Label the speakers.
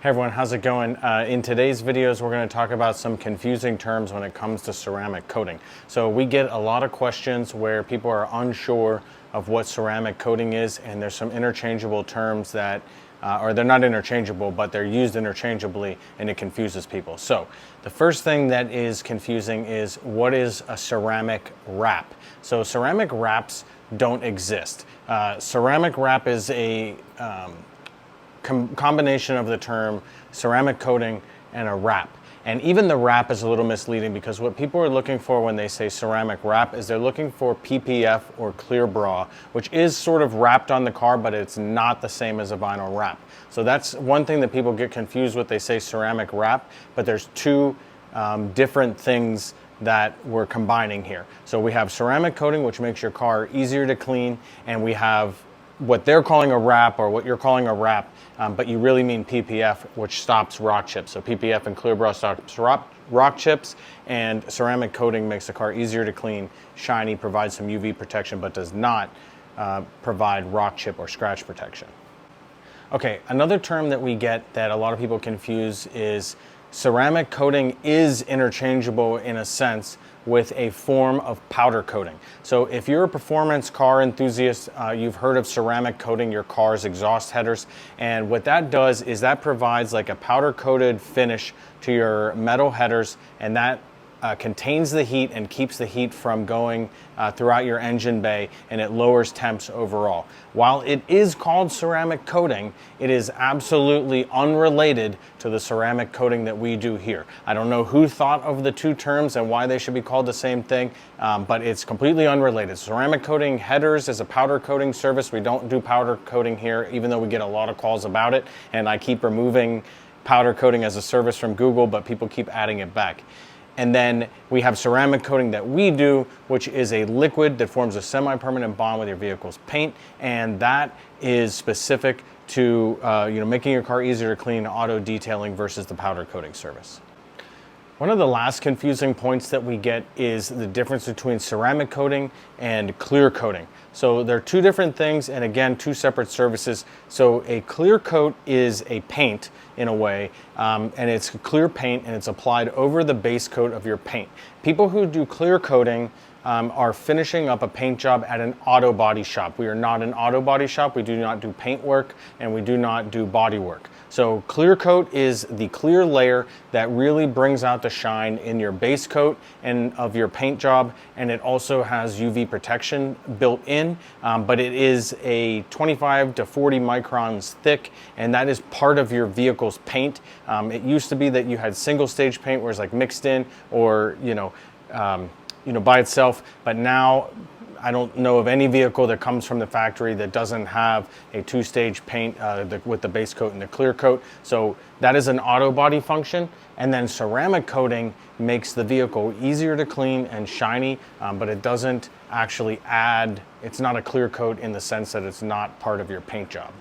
Speaker 1: Hey everyone, how's it going? In today's videos, we're going to talk about some confusing terms when it comes to ceramic coating. So we get a lot of questions where people are unsure of what ceramic coating is, and there's some interchangeable terms that, or they're not interchangeable, but they're used interchangeably, and it confuses people. So the first thing that is confusing is, what is a ceramic wrap? So ceramic wraps don't exist. Ceramic wrap is a combination of the term ceramic coating and a wrap. And even the wrap is a little misleading, because what people are looking for when they say ceramic wrap is they're looking for PPF or clear bra, which is sort of wrapped on the car, but it's not the same as a vinyl wrap. So that's one thing that people get confused with. They say ceramic wrap, but there's two different things that we're combining here. So we have ceramic coating, which makes your car easier to clean, and we have what they're calling a wrap, or what you're calling a wrap, but you really mean PPF, which stops rock chips. So PPF and clear bra stops rock chips, and ceramic coating makes the car easier to clean, shiny, provides some UV protection, but does not provide rock chip or scratch protection. Okay, another term that we get that a lot of people confuse is ceramic coating is interchangeable in a sense with a form of powder coating. So if you're a performance car enthusiast, you've heard of ceramic coating your car's exhaust headers, and what that does is that provides like a powder coated finish to your metal headers, and that contains the heat and keeps the heat from going throughout your engine bay, and it lowers temps overall. While it is called ceramic coating, it is absolutely unrelated to the ceramic coating that we do here. I don't know who thought of the two terms and why they should be called the same thing, but it's completely unrelated. Ceramic coating headers is a powder coating service. We don't do powder coating here, even though we get a lot of calls about it, and I keep removing powder coating as a service from Google, but people keep adding it back. And then we have ceramic coating that we do, which is a liquid that forms a semi-permanent bond with your vehicle's paint, and that is specific to making your car easier to clean, auto detailing, versus the powder coating service. One of the last confusing points that we get is the difference between ceramic coating and clear coating. So they're two different things, and again, two separate services. So a clear coat is a paint in a way, and it's clear paint, and it's applied over the base coat of your paint. People who do clear coating are finishing up a paint job at an auto body shop. We are not an auto body shop. We do not do paint work, and we do not do body work. So clear coat is the clear layer that really brings out the shine in your base coat and of your paint job, and it also has UV protection built in, but it is a 25 to 40 microns thick, and that is part of your vehicle's paint. It used to be that you had single stage paint where it's like mixed in, or by itself, but now I don't know of any vehicle that comes from the factory that doesn't have a two-stage paint with the base coat and the clear coat. So that is an auto body function. And then ceramic coating makes the vehicle easier to clean and shiny, but it doesn't actually add, it's not a clear coat in the sense that it's not part of your paint job.